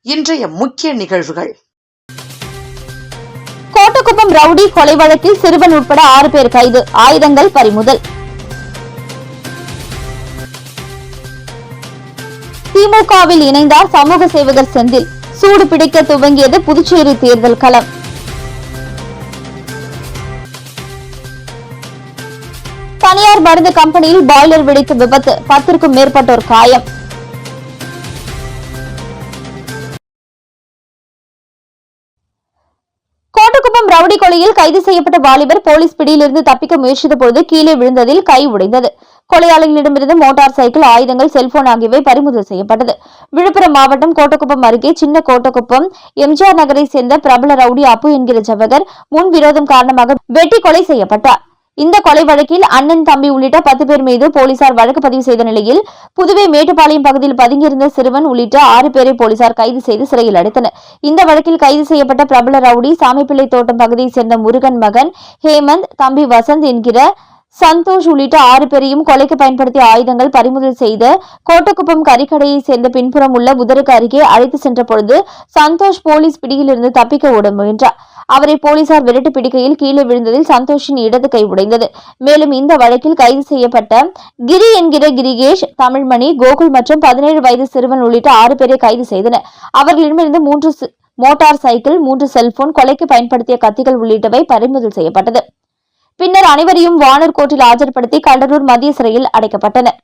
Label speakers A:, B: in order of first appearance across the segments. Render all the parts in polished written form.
A: இன்றைய முக்கிய நிகழ்வுகள்.
B: கோட்டக்குப்பம் ரவுடி கொலை வழக்கில் சிறுவன் உட்பட 6 பேர் கைது, ஆயுதங்கள் பறிமுதல். திமுகவில் இணைந்தார் சமூக சேவகர் செந்தில், சூடு பிடிக்க துவங்கியது புதுச்சேரி தேர்தல் களம். தனியார் மருந்து கம்பெனியில் பாய்லர் வெடித்து விபத்து, 10க்கும் மேற்பட்டோர் காயம். கோட்டக்குப்பம் ரவுடி கொலையில் கைது செய்யப்பட்ட வாலிபர் போலீஸ் பிடியிலிருந்து தப்பிக்க முயற்சித்த பொழுது கீழே விழுந்ததில் கை உடைந்தது. கொலையாளிகளிடமிருந்து மோட்டார் சைக்கிள், ஆயுதங்கள், செல்போன் ஆகியவை பறிமுதல் செய்யப்பட்டது. விழுப்புரம் மாவட்டம் கோட்டக்குப்பம் அருகே சின்ன கோட்டக்குப்பம் எம்ஜிஆர் நகரை சேர்ந்த பிரபல ரவுடி அப்பு என்கிற ஜவகர் முன் விரோதம் காரணமாக வெட்டி கொலை செய்யப்பட்டார். இந்த கொலை வழக்கில் அண்ணன், தம்பி உள்ளிட்ட 10 பேர் மீது போலீசார் வழக்கு பதிவு செய்த நிலையில் புதுவை மேட்டுப்பாளையம் பகுதியில் பதுங்கியிருந்த சிறுவன் உள்ளிட்ட 6 பேரை போலீசார் கைது செய்து சிறையில் அடைத்தனர். இந்த வழக்கில் கைது செய்யப்பட்ட பிரபல ரவுடி சாமிப்பிள்ளை தோட்டம் பகுதியைச் சேர்ந்த முருகன் மகன் ஹேமந்த், தம்பி வசந்த் என்கிற சந்தோஷ் உள்ளிட்ட 6 பேரையும் கொலைக்கு பயன்படுத்திய ஆயுதங்கள் பறிமுதல் செய்த கோட்டக்குப்பம் கறிக்கடையை சேர்ந்த பின்புறம் உள்ள புதருக்கு அருகே அழைத்து சென்ற பொழுது சந்தோஷ் போலீஸ் பிடியிலிருந்து தப்பிக்க ஓட முயன்றார். அவரை போலீசார் விரட்டி பிடிக்கையில் கீழே விழுந்ததில் சந்தோஷின் இடது கை உடைந்தது. மேலும் இந்த வழக்கில் கைது செய்யப்பட்ட கிரி என்கிற கிரிகேஷ், தமிழ்மணி, கோகுல் மற்றும் 17 வயது சிறுவன் உள்ளிட்ட 6 பேரை கைது செய்தனர். அவர்களிடமிருந்து 3 மோட்டார் சைக்கிள், 3 செல்போன், கொலைக்கு பயன்படுத்திய கத்திகள் உள்ளிட்டவை பறிமுதல் செய்யப்பட்டது. பின்னர் அனைவரையும் வானூர் கோர்ட்டில் ஆஜர்படுத்தி கண்டனூர் மத்திய சிறையில் அடைக்கப்பட்டனர்.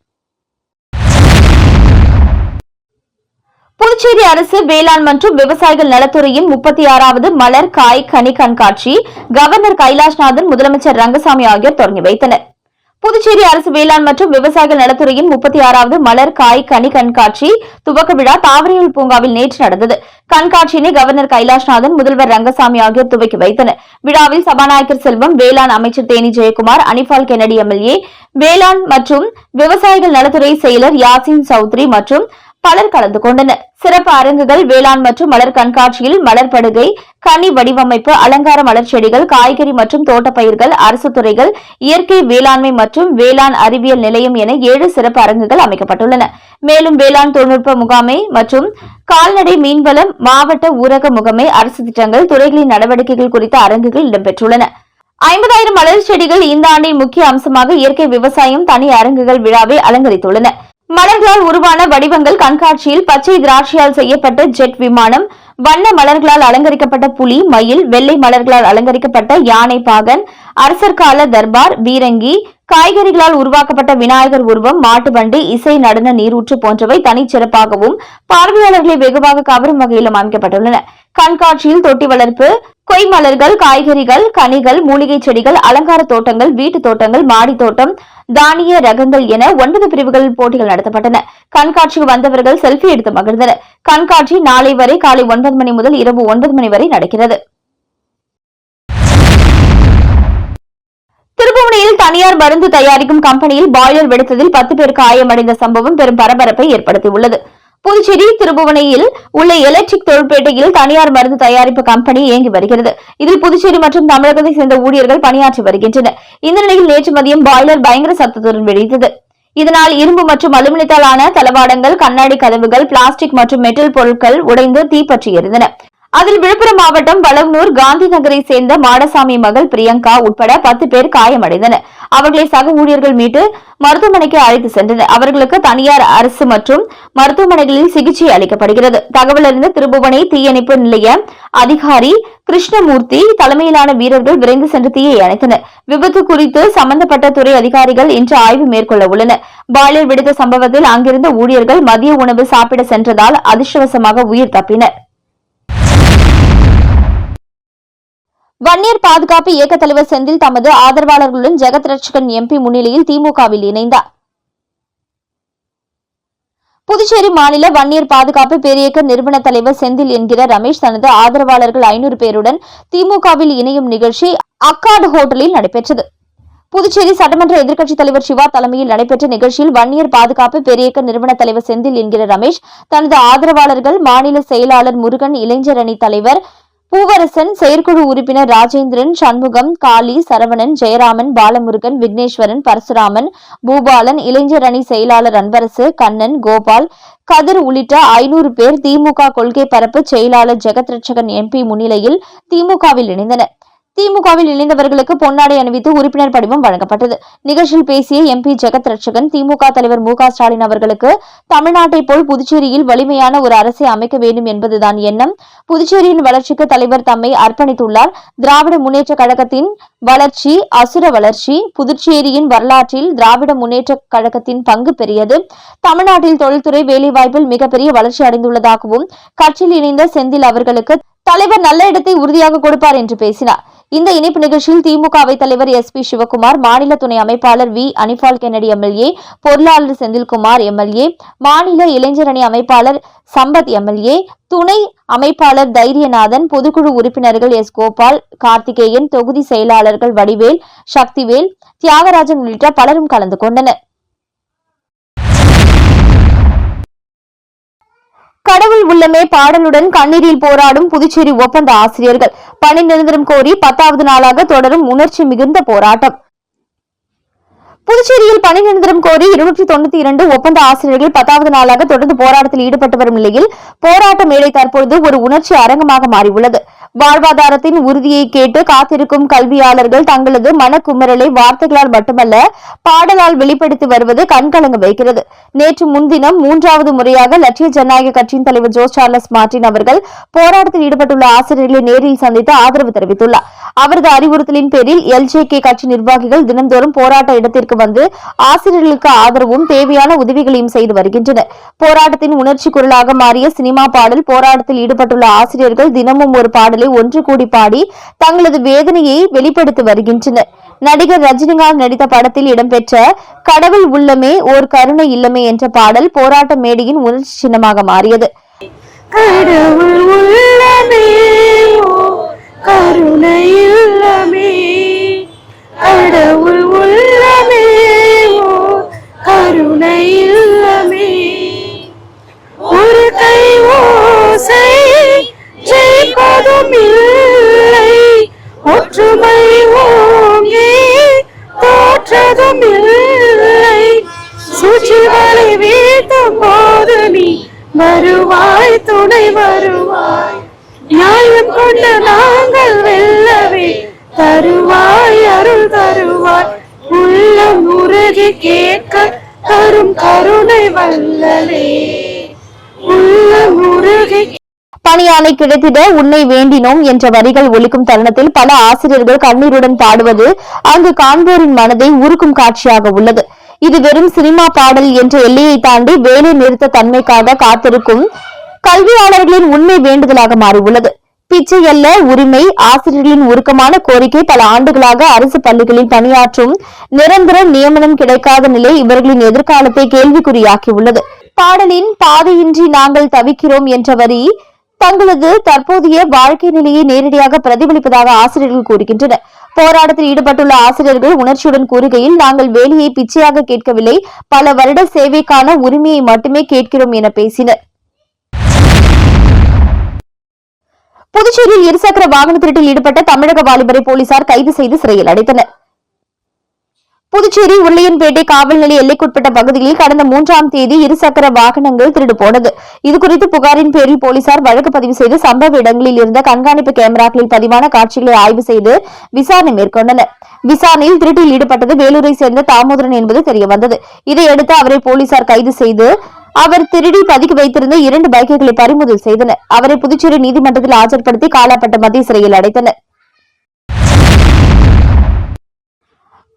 B: புதுச்சேரி அரசு வேளாண் மற்றும் விவசாயிகள் நலத்துறையின் 36வது மலர், காய், கனி கண்காட்சி கவர்னர் கைலாஷ்நாதன், முதலமைச்சர் ரங்கசாமி ஆகியோர் தொடங்கி வைத்தனர். புதுச்சேரி அரசு வேளாண் மற்றும் விவசாயிகள் நலத்துறையின் 36வது மலர், காய், கனி கண்காட்சி துவக்க விழா தாவரியல் பூங்காவில் நேற்று நடந்தது. கண்காட்சியினை கவர்னர் கைலாஷ்நாதன், முதல்வர் ரங்கசாமி ஆகியோர் துவக்கி வைத்தனர். விழாவில் சபாநாயகர் செல்வம், வேளாண் அமைச்சர் தேனி ஜெயக்குமார், அனிபால் கென்னடி எம்எல்ஏ, வேளாண் மற்றும் விவசாயிகள் நலத்துறை செயலர் யாசின் சௌத்ரி மற்றும் பலர் கலந்து கொண்டனர். சிறப்பு அரங்குகள், வேளாண் மற்றும் மலர் கண்காட்சியில் மலர் படுகை, கனி வடிவமைப்பு, அலங்கார மலர் செடிகள், காய்கறி மற்றும் தோட்டப்பயிர்கள், அரசு துறைகள், இயற்கை வேளாண்மை மற்றும் வேளாண் அறிவியல் நிலையம் என 7 சிறப்பு அரங்குகள் அமைக்கப்பட்டுள்ளன. மேலும் வேளாண் தொழில்நுட்ப முகாமை மற்றும் கால்நடை மீன்வளம் மாவட்ட ஊரக முகமை, அரசு திட்டங்கள், துறைகளின் நடவடிக்கைகள் குறித்த அரங்குகள் இடம்பெற்றுள்ளன. 50,000 மலர் செடிகள் இந்த ஆண்டின் முக்கிய அம்சமாக இயற்கை விவசாயம் தனி அரங்குகள் விழாவை அலங்கரித்துள்ளன. மலர்களால் உருவான வடிவங்கள் கண்காட்சியில் பச்சை திராட்சையால் செய்யப்பட்ட ஜெட் விமானம், வண்ண மலர்களால் அலங்கரிக்கப்பட்ட புலி, மயில், வெள்ளை மலர்களால் அலங்கரிக்கப்பட்ட யானை பாகன், அரசர் கால தர்பார், பீரங்கி, காய்கறிகளால் உருவாக்கப்பட்ட விநாயகர் உருவம், மாட்டு வண்டி, இசை, நடன, நீரூற்று போன்றவை தனிச்சிறப்பாகவும் பார்வையாளர்களை வெகுவாக கவரும் வகையிலும் அமைக்கப்பட்டுள்ளன. கண்காட்சியில் தொட்டி வளர்ப்பு, கொய் மலர்கள், காய்கறிகள், கனிகள், மூலிகை செடிகள், அலங்கார தோட்டங்கள், வீட்டு தோட்டங்கள், மாடி தோட்டம், தானிய ரகங்கள் என 9 பிரிவுகளில் போட்டிகள் நடத்தப்பட்டன. கண்காட்சிக்கு வந்தவர்கள் செல்ஃபி எடுத்து மகிழ்ந்தனர். கண்காட்சி நாளை வரை காலை 9 மணி முதல் இரவு 9 மணி வரை நடக்கிறது. திருப்புவனையில் தனியார் மருந்து தயாரிக்கும் கம்பெனியில் பாய்லர் வெடித்ததில் 10 பேர் காயமடைந்த சம்பவம் பெரும் பரபரப்பை ஏற்படுத்தியுள்ளது. புதுச்சேரி திருப்புவனையில் உள்ள எலக்ட்ரிக் தொழிற்பேட்டையில் தனியார் மருந்து தயாரிப்பு கம்பெனி இயங்கி வருகிறது. இதில் புதுச்சேரி மற்றும் தமிழகத்தை சேர்ந்த ஊழியர்கள் பணியாற்றி வருகின்றனர். இந்த நிலையில் நேற்று மதியம் பாய்லர் பயங்கர சத்தத்துடன் வெடித்தது. இதனால் இரும்பு மற்றும் அலுமினியத்தால் ஆன தளவாடங்கள், கண்ணாடி கதவுகள், பிளாஸ்டிக் மற்றும் மெட்டல் பொருட்கள் உடைந்து தீப்பற்றி எரிந்தன. அதில் விழுப்புரம் மாவட்டம் வளவனூர் காந்தி நகரை சேர்ந்த மாடசாமி மகள் பிரியங்கா உட்பட 10 பேர் காயமடைந்தனர். அவர்களை சக ஊழியர்கள் மீட்டு மருத்துவமனைக்கு அழைத்து சென்றனர். அவர்களுக்கு தனியார், அரசு மற்றும் மருத்துவமனைகளில் சிகிச்சை அளிக்கப்படுகிறது. தகவல் அறிந்த திருப்புவனை தீயணைப்பு நிலைய அதிகாரி கிருஷ்ணமூர்த்தி தலைமையிலான வீரர்கள் விரைந்து சென்று தீயை அணைத்தனர். விபத்து குறித்து சம்பந்தப்பட்ட துறை அதிகாரிகள் இன்று ஆய்வு மேற்கொள்ள உள்ளனர். பாய்லர் வெடித்த சம்பவத்தில் அங்கிருந்த ஊழியர்கள் மதிய உணவு சாப்பிட சென்றதால் அதிர்ஷ்டவசமாக உயிர் தப்பினர். வன்னியர் பாதுகாப்பு இயக்க தலைவர் செந்தில் தமது ஆதரவாளர்களுடன் ஜெகத் ரட்சகன் எம்பி முன்னிலையில் திமுகவில் இணைந்தார். புதுச்சேரி மாநில வன்னியர் பாதுகாப்பு பேரியக்க நிறுவன தலைவர் செந்தில் என்கிற ரமேஷ் தனது ஆதரவாளர்கள் 500 பேருடன் திமுகவில் இணையும் நிகழ்ச்சி அக்காடு ஹோட்டலில் நடைபெற்றது. புதுச்சேரி சட்டமன்ற எதிர்க்கட்சித் தலைவர் சிவா தலைமையில் நடைபெற்ற நிகழ்ச்சியில் வன்னியர் பாதுகாப்பு பேரியக்க நிறுவன தலைவர் செந்தில் என்கிற ரமேஷ் தனது ஆதரவாளர்கள், மாநில செயலாளர் முருகன், இளைஞர் அணி தலைவர் பூவரசன், செயற்குழு உறுப்பினர் ராஜேந்திரன், சண்முகம், காளி, சரவணன், ஜெயராமன், பாலமுருகன், விக்னேஸ்வரன், பரசுராமன், பூபாலன், இளைஞர் அணி செயலாளர் அன்பரசு, கண்ணன், கோபால், கதிர் உள்ளிட்ட 500 பேர் திமுக கொள்கை பரப்பு செயலாளர் ஜெகத் ரட்சகன் எம்பி முன்னிலையில் திமுகவில் இணைந்தனர். திமுகவில் இணைந்தவர்களுக்கு பொன்னாடை அணிவித்து உறுப்பினர் படிவம் வழங்கப்பட்டது. நிகழ்ச்சியில் பேசிய எம்பி ஜெகத் ரட்சகன், திமுக தலைவர் மு.க. ஸ்டாலின் அவர்களுக்கு தமிழ்நாட்டை போல் புதுச்சேரியில் வலிமையான ஒரு அரசை அமைக்க வேண்டும் என்பதுதான் எண்ணம். புதுச்சேரியின் வளர்ச்சிக்கு தலைவர் தம்மை அர்ப்பணித்துள்ளார். திராவிட முன்னேற்ற கழகத்தின் வளர்ச்சி அசுர வளர்ச்சி. புதுச்சேரியின் வரலாற்றில் திராவிட முன்னேற்ற கழகத்தின் பங்கு பெரியது. தமிழ்நாட்டில் தொழில்துறை வேலைவாய்ப்பில் மிகப்பெரிய வளர்ச்சி அடைந்துள்ளதாகவும் கட்சியில் இணைந்த செந்தில் அவர்களுக்கு தலைவர் நல்ல இடத்தை உறுதியாக கொடுப்பார் என்று பேசினார். இந்த இணைப்பு நிகழ்ச்சியில் திமுகவை தலைவர் SP சிவகுமார், மாநில துணை அமைப்பாளர் V. அனிபால் கென்னடி MLA, பொருளாளர் செந்தில்குமார் MLA, மாநில இளைஞர் அணி அமைப்பாளர் சம்பத் MLA, துணை அமைப்பாளர் தைரியநாதன், பொதுக்குழு உறுப்பினர்கள் S. கோபால், கார்த்திகேயன், தொகுதி செயலாளர்கள் வடிவேல், சக்திவேல், தியாகராஜன் உள்ளிட்ட பலரும் கலந்து கொண்டனர். கடவுள் உள்ளமே பாடலுடன் கண்ணீரில் போராடும் புதுச்சேரி ஒப்பந்த ஆசிரியர்கள் பணி நிரந்தரம் கோரி 10வது நாளாக தொடரும் உணர்ச்சி மிகுந்த போராட்டம். புதுச்சேரியில் பணி நிரந்தரம் கோரி 292 ஒப்பந்த ஆசிரியர்கள் 10வது நாளாக தொடர்ந்து போராட்டத்தில் ஈடுபட்டு வரும் நிலையில் போராட்ட மேடை தற்பொழுது ஒரு உணர்ச்சி அரங்கமாக மாறியுள்ளது. வாழ்வாதாரத்தின் உறுதியை கேட்டு காத்திருக்கும் கல்வியாளர்கள் தங்களது மனக்குமரலை வார்த்தைகளால் மட்டுமல்ல பாடலால் வெளிப்படுத்தி வருவது கண்கலங்க வைக்கிறது. நேற்று முன்தினம் 3வது முறையாக லட்சிய ஜனநாயக கட்சியின் தலைவர் ஜோஸ் சார்லஸ் மார்டின் அவர்கள் போராட்டத்தில் ஈடுபட்டுள்ள ஆசிரியர்களை நேரில் சந்தித்து ஆதரவு தெரிவித்துள்ளார். அவரது அறிவுறுத்தலின் பேரில் LJK கட்சி நிர்வாகிகள் தினந்தோறும் போராட்ட இடத்திற்கு வந்து ஆசிரியர்களுக்கு ஆதரவும் தேவையான உதவிகளையும் செய்து வருகின்றனர். போராட்டத்தின் உணர்ச்சி குரலாக மாறிய சினிமா பாடல். போராட்டத்தில் ஈடுபட்டுள்ள ஆசிரியர்கள் தினமும் ஒரு பாடலை ஒன்று கூடி பாடி தங்களது வேதனையை வெளிப்படுத்தி வருகின்றனர். நடிகர் ரஜினிகாந்த் நடித்த படத்தில் இடம்பெற்ற கடவுள் உள்ளமே ஓர் கருணை இல்லமே என்ற பாடல் போராட்ட மேடையின் உணர்ச்சி சின்னமாக மாறியது.
C: கடவுள் உள்ளமே கருணை இல்லமே, கடவுள் உள்ளமே கருணை இல்லமே, ஒரு கை ஓசை ஜெயிப்பதும் இல்லை, ஒற்றுமை ஓங்கி தோற்றதும் இல்லை, சூழ்ச்சிகளை வீழ்த்தும் போது நீ வருவாய், துணை வருவாய், நியாயம் கொண்டு நாங்கள் வெல்லவே தருவாய், அருள் தருவாய், உள்ளம் உருகி கேட்க தரும் கருணை வல்லலே, உள்ளம் உருகி.
B: பணியாளை கிடைத்திட உன்னை வேண்டினோம் என்ற வரிகள் ஒலிக்கும் தருணத்தில் பல ஆசிரியர்கள் கண்ணீருடன் பாடுவது அங்கு காண்போரின் மனதை உருக்கும் காட்சியாக உள்ளது. இது வெறும் சினிமா பாடல் என்ற எல்லையை தாண்டி வேலை நிறுத்த தன்மைக்காக காத்திருக்கும் கல்வியாளர்களின் உண்மை வேண்டுதலாக மாறியுள்ளது. பிச்சை அல்ல உரிமை. ஆசிரியர்களின் உருக்கமான கோரிக்கை பல ஆண்டுகளாக அரசு பள்ளிகளில் பணியாற்றும் நிரந்தர நியமனம் கிடைக்காத நிலை இவர்களின் எதிர்காலத்தை கேள்விக்குறியாக்கியுள்ளது. பாடலின் பாதையின்றி நாங்கள் தவிக்கிறோம் என்ற வரி தங்களது தற்போதைய வாழ்க்கை நிலையை நேரடியாக பிரதிபலிப்பதாக ஆசிரியர்கள் கூறுகின்றனர். போராட்டத்தில் ஈடுபட்டுள்ள ஆசிரியர்கள் உணர்ச்சியுடன் கூறுகையில், நாங்கள் வேலையை பிச்சையாக கேட்கவில்லை, பல வருட சேவைக்கான உரிமையை மட்டுமே கேட்கிறோம் என பேசினர். புதுச்சேரியில் இருசக்கர வாகன திருட்டில் ஈடுபட்ட தமிழக வாலிபரை போலீசார் கைது செய்து சிறையில் அடைத்தனர். புதுச்சேரி உருளையன்பேட்டை காவல் நிலைய எல்லைக்குட்பட்ட பகுதிகளில் கடந்த 3ஆம் தேதி இருசக்கர வாகனங்கள் திருடு போனது. இதுகுறித்து புகாரின் பேரில் போலீசார் வழக்கு பதிவு செய்து சம்பவ இடங்களில் இருந்த கண்காணிப்பு கேமராக்களில் பதிவான காட்சிகளை ஆய்வு செய்து விசாரணை மேற்கொண்டனர். விசாரணையில் திருட்டில் ஈடுபட்டது வேலூரை சேர்ந்த தாமோதரன் என்பது தெரியவந்தது. இதையடுத்து அவரை போலீசார் கைது செய்து அவர் திருடி பதுக்கி வைத்திருந்த 2 பைக்குகளை பறிமுதல் செய்தனர். அவரை புதுச்சேரி நீதிமன்றத்தில் ஆஜர்படுத்தி காலாப்பட்டு மத்திய சிறையில் அடைத்தனர்.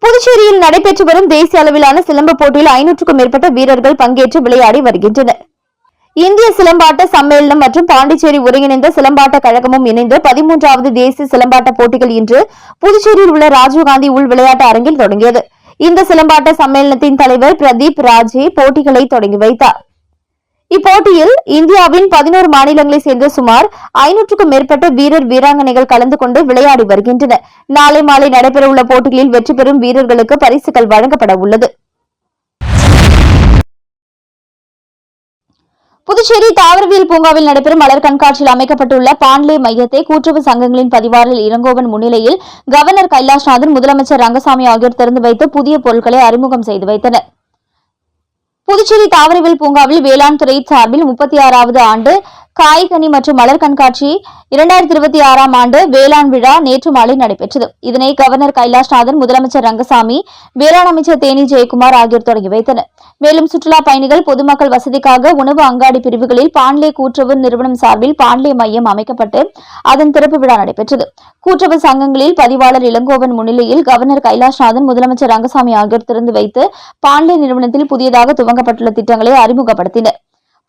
B: புதுச்சேரியில் நடைபெற்று வரும் தேசிய அளவிலான சிலம்ப போட்டியில் 500க்கும் மேற்பட்ட வீரர்கள் பங்கேற்று விளையாடி வருகின்றனர். இந்திய சிலம்பாட்ட சம்மேளனம் மற்றும் பாண்டிச்சேரி ஒருங்கிணைந்த சிலம்பாட்ட கழகமும் இணைந்து 13வது தேசிய சிலம்பாட்ட போட்டிகள் இன்று புதுச்சேரியில் உள்ள ராஜீவ்காந்தி உள் விளையாட்டு அரங்கில் தொடங்கியது. இந்த சிலம்பாட்ட சம்மேளனத்தின் தலைவர் பிரதீப் ராஜே போட்டிகளை தொடங்கி வைத்தார். இப்போட்டியில் இந்தியாவின் 11 மாநிலங்களைச் சேர்ந்த சுமார் 500க்கும் மேற்பட்ட வீரர் வீராங்கனைகள் கலந்து கொண்டு விளையாடி வருகின்றனர். நாளை மாலை நடைபெறவுள்ள போட்டிகளில் வெற்றி பெறும் வீரர்களுக்கு பரிசுகள் வழங்கப்பட உள்ளது. புதுச்சேரி தாவரவியல் பூங்காவில் நடைபெறும் மலர் கண்காட்சியில் அமைக்கப்பட்டுள்ள பாண்லே மையத்தை கூட்டுறவு சங்கங்களின் பதிவாளர் இளங்கோவன் முன்னிலையில் கவர்னர் கைலாஷ்நாதன், முதலமைச்சர் ரங்கசாமி ஆகியோர் திறந்து வைத்து புதிய பொருட்களை அறிமுகம் செய்து வைத்தனர். புதுச்சேரி தாவரவியல் பூங்காவில் வேளாண் துறை சார்பில் 36வது ஆண்டு காய்கனி மற்றும் மலர் கண்காட்சி 2026ஆம் ஆண்டு வேளாண் விழா நேற்று மாலை நடைபெற்றது. இதனை கவர்னர் கைலாஷ்நாதன், முதலமைச்சர் ரங்கசாமி, வேளாண் அமைச்சர் தேனி ஜெயக்குமார் ஆகியோர் தொடங்கி வைத்தனர். மேலும் சுற்றுலா பயணிகள், பொதுமக்கள் வசதிக்காக உணவு அங்காடி பிரிவுகளில் பாண்லே கூட்டுறவு நிறுவனம் சார்பில் பாண்லே மையம் அமைக்கப்பட்டு அதன் திறப்பு விழா நடைபெற்றது. கூட்டுறவு சங்கங்களில் பதிவாளர் இளங்கோவன் முன்னிலையில் கவர்னர் கைலாஷ்நாதன், முதலமைச்சர் ரங்கசாமி ஆகியோர் திறந்து வைத்து பாண்லே நிறுவனத்தில் புதியதாக துவங்கப்பட்டுள்ள திட்டங்களை அறிமுகப்படுத்தினர்.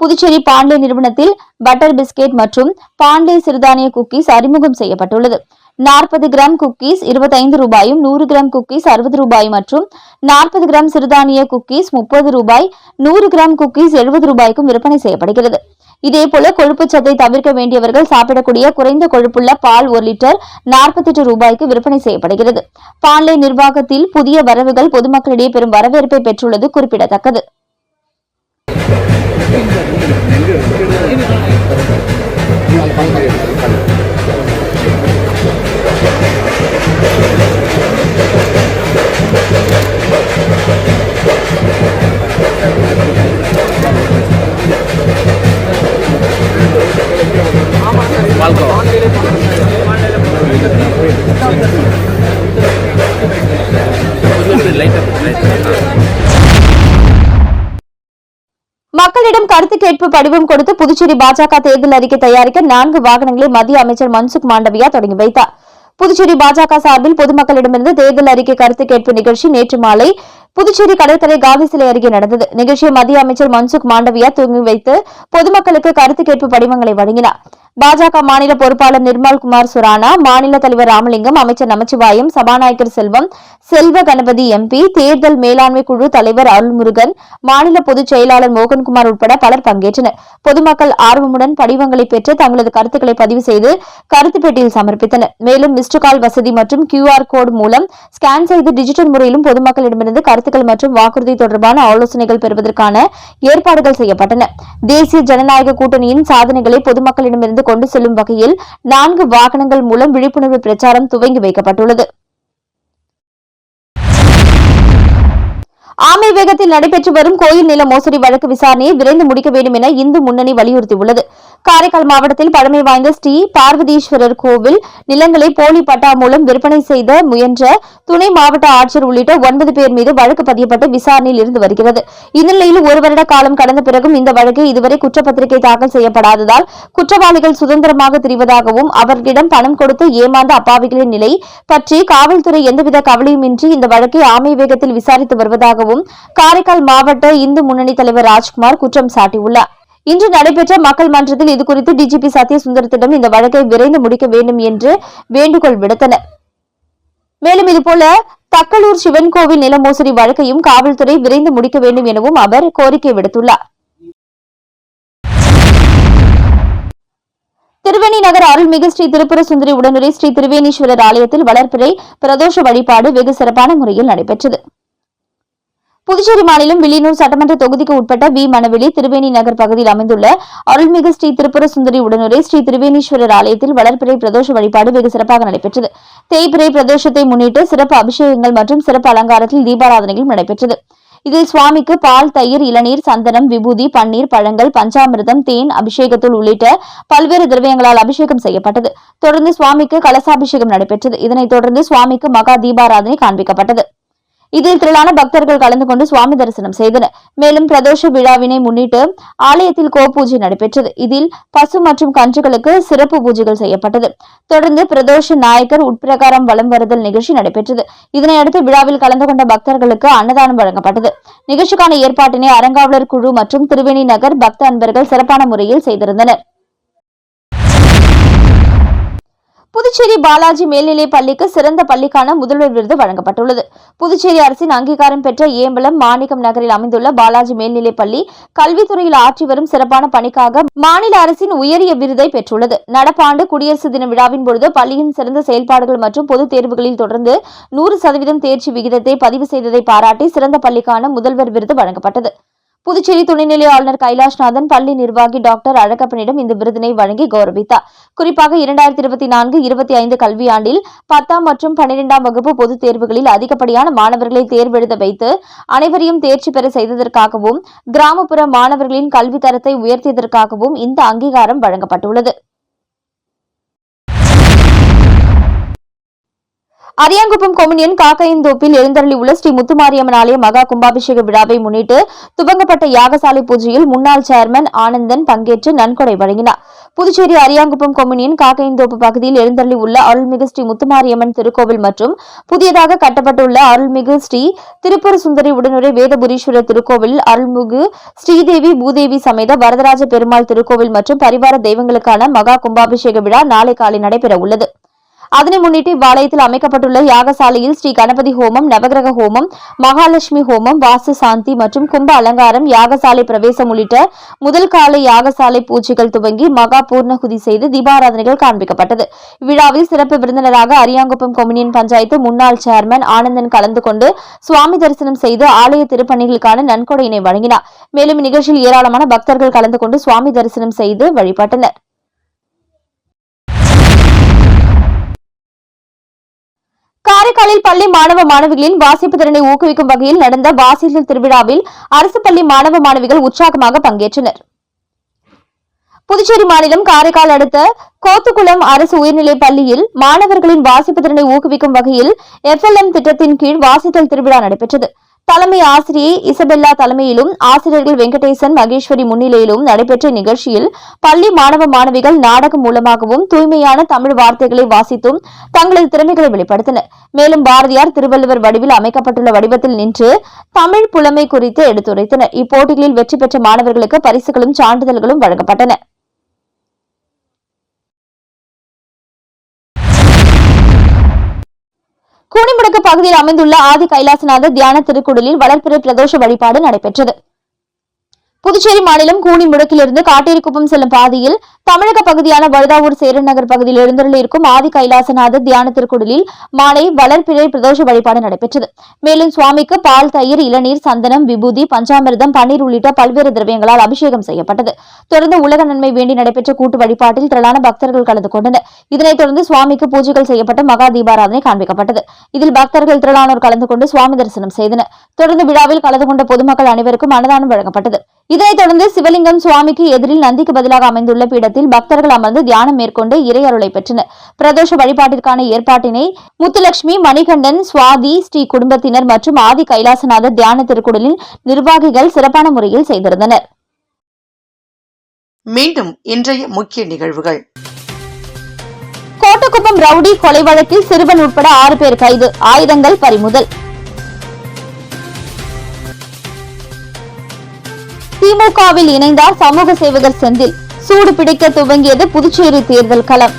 B: புதுச்சேரி பாண்லே நிறுவனத்தில் பட்டர் பிஸ்கெட் மற்றும் பாண்லே சிறுதானிய குக்கீஸ் அறிமுகம் செய்யப்பட்டுள்ளது. 40 கிராம் குக்கீஸ் 25 ரூபாயும், 100 கிராம் குக்கீஸ் 60 ரூபாய் மற்றும் 40 கிராம் சிறுதானிய குக்கீஸ் 30 ரூபாய், 100 கிராம் குக்கீஸ் 70 ரூபாய்க்கும் விற்பனை செய்யப்படுகிறது. இதேபோல கொழுப்பு சத்தை தவிர்க்க வேண்டியவர்கள் சாப்பிடக்கூடிய குறைந்த கொழுப்புள்ள பால் 1 லிட்டர் 48 ரூபாய்க்கு விற்பனை செய்யப்படுகிறது. பாண்லே நிர்வாகத்தில் புதிய வரவுகள் பொதுமக்களிடையே பெரும் வரவேற்பை பெற்றுள்ளது குறிப்பிடத்தக்கது. மக்களிடம் கருத்து கேட்பு படிவம் கொடுத்து புதுச்சேரி பாஜக தேர்தல் அறிக்கை தயாரிக்க 4 வாகனங்களை மத்திய அமைச்சர் மன்சுக் மாண்டவியா தொடங்கி வைத்தார். புதுச்சேரி பாஜக சார்பில் பொதுமக்களிடமிருந்து தேர்தல் அறிக்கை கருத்து கேட்பு நிகழ்ச்சி நேற்று மாலை புதுச்சேரி கடற்கரை காந்தி சிலை அருகே நடந்தது. நிகழ்ச்சியை மத்திய அமைச்சர் மன்சுக் மாண்டவியா துவங்கி வைத்து பொதுமக்களுக்கு கருத்து கேட்பு படிவங்களை வழங்கினார். பாஜக மாநில பொறுப்பாளர் நிர்மல் குமார் சுரானா, மாநில தலைவர் ராமலிங்கம், அமைச்சர் நமச்சிவாயம், சபாநாயகர் செல்வ கணபதி எம்பி, தேர்தல் மேலாண்மை குழு தலைவர் அருள்முருகன், மாநில பொதுச் செயலாளர் மோகன்குமார் உட்பட பலர் பங்கேற்றனர். பொதுமக்கள் ஆர்வமுடன் படிவங்களை பெற்று தங்களது கருத்துக்களை பதிவு செய்து கருத்து பெட்டியில் சமர்ப்பித்தனர். மேலும் மிஸ்டு கால் வசதி மற்றும் QR கோடு மூலம் ஸ்கேன் செய்து டிஜிட்டல் முறையிலும் பொதுமக்களிடமிருந்து கருத்துக்கள் மற்றும் வாக்குறுதி தொடர்பான ஆலோசனைகள் பெறுவதற்கான ஏற்பாடுகள் செய்யப்பட்டன. தேசிய ஜனநாயக கூட்டணியின் சாதனைகளை பொதுமக்களிடமிருந்து கொண்டு செல்லும் வகையில் 4 வாகனங்கள் மூலம் விழிப்புணர்வு பிரச்சாரம் துவங்கி வைக்கப்பட்டுள்ளது. ஆமை வேகத்தில் நடைபெற்று வரும் கோயில் நில மோசடி வழக்கு விசாரணையை விரைந்து முடிக்க வேண்டும் என இந்து முன்னணி வலியுறுத்தியுள்ளது. காரைக்கால் மாவட்டத்தில் பழமை வாய்ந்த ஸ்ரீ பார்வதீஸ்வரர் கோவில் நிலங்களை போலி பட்டா மூலம் விற்பனை செய்த முயன்ற துணை மாவட்ட ஆட்சியர் உள்ளிட்ட 9 பேர் மீது வழக்கு பதியப்பட்டு விசாரணையில் இருந்து வருகிறது. இந்நிலையில் 1 வருட காலம் கடந்த பிறகும் இந்த வழக்கு இதுவரை குற்றப்பத்திரிகை தாக்கல் செய்யப்படாததால் குற்றவாளிகள் சுதந்திரமாக திரிவதாகவும் அவர்களிடம் பணம் கொடுத்து ஏமாந்த அப்பாவிகளின் நிலை பற்றி காவல்துறை எந்தவித கவலையுமின்றி இந்த வழக்கை ஆமை வேகத்தில் விசாரித்து வருவதாகவும் காரைக்கால் மாவட்ட இந்து முன்னணி தலைவர் ராஜ்குமார் குற்றம் சாட்டியுள்ளார். இன்று நடைபெற்ற மக்கள் மன்றத்தில் இதுகுறித்து டிஜிபி சத்யசுந்தரத்திடம் இந்த வழக்கை விரைந்து முடிக்க வேண்டும் என்று வேண்டுகோள் விடுத்தனர். மேலும் இதுபோல தக்கலூர் சிவன் கோவில் நில மோசடி வழக்கையும் காவல்துறை விரைந்து முடிக்க வேண்டும் எனவும் அவர் கோரிக்கை விடுத்துள்ளார். திருவேணி நகர் அருள்மிகு ஸ்ரீ திரிபுர சுந்தரி உடனுரை ஸ்ரீ திருவேணீஸ்வரர் ஆலயத்தில் வளர்பிறை பிரதோஷ வழிபாடு வெகு சிறப்பான முறையில் நடைபெற்றது. புதுச்சேரி மாநிலம் வில்லியனூர் சட்டமன்ற தொகுதிக்கு உட்பட்ட மணவெளி திருவேணி நகர் பகுதியில் அமைந்துள்ள அருள்மிகு ஸ்ரீ திரிபுர சுந்தரி உடனுரை ஸ்ரீ திருவேணீஸ்வரர் ஆலயத்தில் வளர்பிறை பிரதோஷ வழிபாடு வெகு சிறப்பாக நடைபெற்றது. தேய்பிறை பிரதோஷத்தை முன்னிட்டு சிறப்பு அபிஷேகங்கள் மற்றும் சிறப்பு அலங்காரத்தில் தீபாராதனைகள் நடைபெற்றது. இதில் சுவாமிக்கு பால், தயிர், இளநீர், சந்தனம், விபூதி, பன்னீர், பழங்கள், பஞ்சாமிர்தம், தேன், அபிஷேகத்தூள் உள்ளிட்ட பல்வேறு திரவியங்களால் அபிஷேகம் செய்யப்பட்டது. தொடர்ந்து சுவாமிக்கு கலசாபிஷேகம் நடைபெற்றது. இதனைத் தொடர்ந்து சுவாமிக்கு மகா தீபாராதனை காண்பிக்கப்பட்டது. இதில் திரளான பக்தர்கள் கலந்து கொண்டு சுவாமி தரிசனம் செய்தனர். மேலும் பிரதோஷ விழாவினை முன்னிட்டு ஆலயத்தில் கோபூஜை நடைபெற்றது. இதில் பசு மற்றும் கன்றுகளுக்கு சிறப்பு பூஜைகள் செய்யப்பட்டது. தொடர்ந்து பிரதோஷ நாயக்கர் உட்பிரகாரம் வலம் வருதல் நிகழ்ச்சி நடைபெற்றது. இதனையடுத்து விழாவில் கலந்து கொண்ட பக்தர்களுக்கு அன்னதானம் வழங்கப்பட்டது. நிகழ்ச்சிக்கான ஏற்பாட்டினை அறங்காவலர் குழு மற்றும் திருவேணி நகர் பக்த அன்பர்கள் சிறப்பான முறையில் செய்திருந்தனர். புதுச்சேரி பாலாஜி மேல்நிலைப் பள்ளிக்கு சிறந்த பள்ளிக்கான முதல்வர் விருது வழங்கப்பட்டுள்ளது. புதுச்சேரி அரசின் அங்கீகாரம் பெற்ற ஏம்பலம் மாணிக்கம் நகரில் அமைந்துள்ள பாலாஜி மேல்நிலைப் பள்ளி கல்வித்துறையில் ஆற்றி வரும் சிறப்பான பணிக்காக மாநில அரசின் உயரிய விருதை பெற்றுள்ளது. நடப்பாண்டு குடியரசு தின விழாவின் பொழுது பள்ளியின் சிறந்த செயல்பாடுகள் மற்றும் பொதுத் தேர்வுகளில் தொடர்ந்து 100% தேர்ச்சி விகிதத்தை பதிவு செய்ததை பாராட்டி சிறந்த பள்ளிக்கான முதல்வர் விருது வழங்கப்பட்டது. புதுச்சேரி துணைநிலை ஆளுநர் கைலாஷ்நாதன் பள்ளி நிர்வாகி டாக்டர் அழகப்பனிடம் இந்த விருதினை வழங்கி கௌரவித்தார். குறிப்பாக 2024-25 கல்வியாண்டில் 10ஆம் மற்றும் 12ஆம் வகுப்பு பொதுத் தேர்வுகளில் அதிகப்படியான மாணவர்களை தேர்வெழுத வைத்து அனைவரையும் தேர்ச்சி பெற செய்ததற்காகவும் கிராமப்புற மாணவர்களின் கல்வி தரத்தை உயர்த்தியதற்காகவும் இந்த அங்கீகாரம் வழங்கப்பட்டுள்ளது. அரியாங்குப்பம் கொம்யூனியன் காக்கையந்தோப்பில் எழுந்தருளியுள்ள ஸ்ரீ முத்துமாரியம்மன் ஆலய மகா கும்பாபிஷேக விழாவை முன்னிட்டு துவங்கப்பட்ட யாகசாலை பூஜையில் முன்னாள் சேர்மன் ஆனந்தன் பங்கேற்று நன்கொடை வழங்கினார். புதுச்சேரி அரியாங்குப்பம் கொம்யூனியன் காக்கையந்தோப்பு பகுதியில் எழுந்தருளியுள்ள அருள்மிகு ஸ்ரீ முத்துமாரியம்மன் திருக்கோவில் மற்றும் புதியதாக கட்டப்பட்டுள்ள அருள்மிகு ஸ்ரீ திருப்புர சுந்தரி உடனுரை வேதபுரீஸ்வரர் திருக்கோவில், அருள்மிகு ஸ்ரீதேவி பூதேவி சமேத வரதராஜ பெருமாள் திருக்கோவில் மற்றும் பரிவார தெய்வங்களுக்கான மகா கும்பாபிஷேக விழா நாளை காலை நடைபெற உள்ளது. அதனை முன்னிட்டு இவ்வாலயத்தில் அமைக்கப்பட்டுள்ள யாகசாலையில் ஸ்ரீ கணபதி ஹோமம், நவகிரக ஹோமம், மகாலட்சுமி ஹோமம், வாஸ்து சாந்தி மற்றும் கும்ப அலங்காரம், யாகசாலை பிரவேசம் உள்ளிட்ட முதல் கால யாகசாலை பூஜைகள் துவங்கி மகா பூர்ணகுதி செய்து தீபாராதனைகள் காண்பிக்கப்பட்டது. இவ்விழாவில் சிறப்பு விருந்தினராக அரியாங்குப்பம் கொம்யூனியன் பஞ்சாயத்து முன்னாள் சேர்மன் ஆனந்தன் கலந்து கொண்டு சுவாமி தரிசனம் செய்து ஆலய திருப்பணிகளுக்கான நன்கொடையினை வழங்கினார். மேலும் இந்நிகழ்ச்சியில் ஏராளமான பக்தர்கள் கலந்து கொண்டு சுவாமி தரிசனம் செய்து வழிபட்டனர். காரைக்காலில் பள்ளி மாணவ மாணவிகளின் வாசிப்பு திறனை ஊக்குவிக்கும் வகையில் நடந்த வாசித்தல் திருவிழாவில் அரசு பள்ளி மாணவ மாணவிகள் உற்சாகமாக பங்கேற்றனர். புதுச்சேரி மாநிலம் காரைக்கால் அடுத்த கோத்துக்குளம் அரசு உயர்நிலைப் பள்ளியில் மாணவர்களின் வாசிப்பு திறனை ஊக்குவிக்கும் வகையில் FLM திட்டத்தின் கீழ் வாசித்தல் திருவிழா நடைபெற்றது. தலைமை ஆசிரியை இசபெல்லா தலைமையிலும் ஆசிரியர்கள் வெங்கடேசன், மகேஸ்வரி முன்னிலையிலும் நடைபெற்ற நிகழ்ச்சியில் பள்ளி மாணவ மாணவிகள் நாடகம் மூலமாகவும் தூய்மையான தமிழ் வார்த்தைகளை வாசித்தும் தங்களது திறமைகளை வெளிப்படுத்தினர். மேலும் பாரதியார் திருவள்ளுவர் வடிவில் அமைக்கப்பட்டுள்ள வடிவத்தில் நின்று தமிழ் புலமை குறித்து எடுத்துரைத்தனர். இப்போட்டிகளில் வெற்றி பெற்ற மாணவர்களுக்கு பரிசுகளும் சான்றிதழ்களும் வழங்கப்பட்டன. கூனிமுடக்கு பகுதியில் அமைந்துள்ள ஆதி கைலாசநாதர் தியான திருக்குடலில் வளர்பிறை பிரதோஷ வழிபாடு நடைபெற்றது. புதுச்சேரி மாநிலம் கூனிமுடக்கிலிருந்து காட்டேரிக்குப்பம் செல்லும் பாதையில் தமிழக பகுதியான வழுதாவூர் சேரன் நகர் பகுதியில் எழுந்தருளியிருக்கும் ஆதி கைலாசநாதர் தியான திருக்குடலில் மாலை வளர்பிறை பிரதோஷ வழிபாடு நடைபெற்றது. மேலும் சுவாமிக்கு பால், தயிர், இளநீர், சந்தனம், விபூதி, பஞ்சாமிர்தம், பன்னீர் உள்ளிட்ட பல்வேறு திரவியங்களால் அபிஷேகம் செய்யப்பட்டது. தொடர்ந்து உலக நன்மை வேண்டி நடைபெற்ற கூட்டு வழிபாட்டில் திரளான பக்தர்கள் கலந்து கொண்டனர். இதனைத் தொடர்ந்து சுவாமிக்கு பூஜைகள் செய்யப்பட்டு மகா தீபாராதனை காண்பிக்கப்பட்டது. இதில் பக்தர்கள் திரளானோர் கலந்து கொண்டு சுவாமி தரிசனம் செய்தனர். தொடர்ந்து விழாவில் கலந்து கொண்ட பொதுமக்கள் அனைவருக்கும் அன்னதானம் வழங்கப்பட்டது. இதனைத் தொடர்ந்து சிவலிங்கம் சுவாமிக்கு எதிரில் நந்திக்கு பதிலாக அமைந்துள்ள பீடத்தில் பக்தர்கள் அமர்ந்து தியானம் மேற்கொண்டு இறை அருளை பெற்றனர். பிரதோஷ வழிபாட்டிற்கான ஏற்பாட்டினை முத்துலட்சுமி, மணிகண்டன், சுவாதி, ஸ்ரீ குடும்பத்தினர் மற்றும் ஆதி கைலாசநாதர் தியான திருக்குடலின் நிர்வாகிகள் சிறப்பான முறையில் செய்திருந்தனர்.
A: மீண்டும் இன்றைய முக்கிய நிகழ்வுகள்.
B: கோட்டக்குப்பம் ரவுடி கொலை வழக்கில் சிறுவன் உட்பட 6 பேர் கைது, ஆயுதங்கள் பறிமுதல். திமுகவில் இணைந்தார் சமூக சேவகர் செந்தில், சூடு பிடிக்க துவங்கியது புதுச்சேரி தேர்தல் களம்.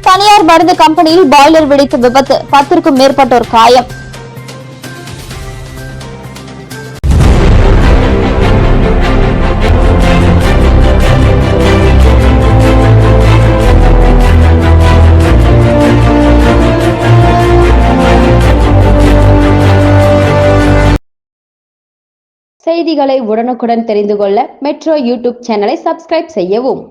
B: தனியார் மருந்து கம்பெனியில் பாய்லர் வெடித்து விபத்து, 10க்கும் மேற்பட்டோர் காயம்.
D: செய்திகளை உடனுக்குடன் தெரிந்து கொள்ள மெட்ரோ யூடியூப் சேனலை சப்ஸ்கிரைப் செய்யவும்.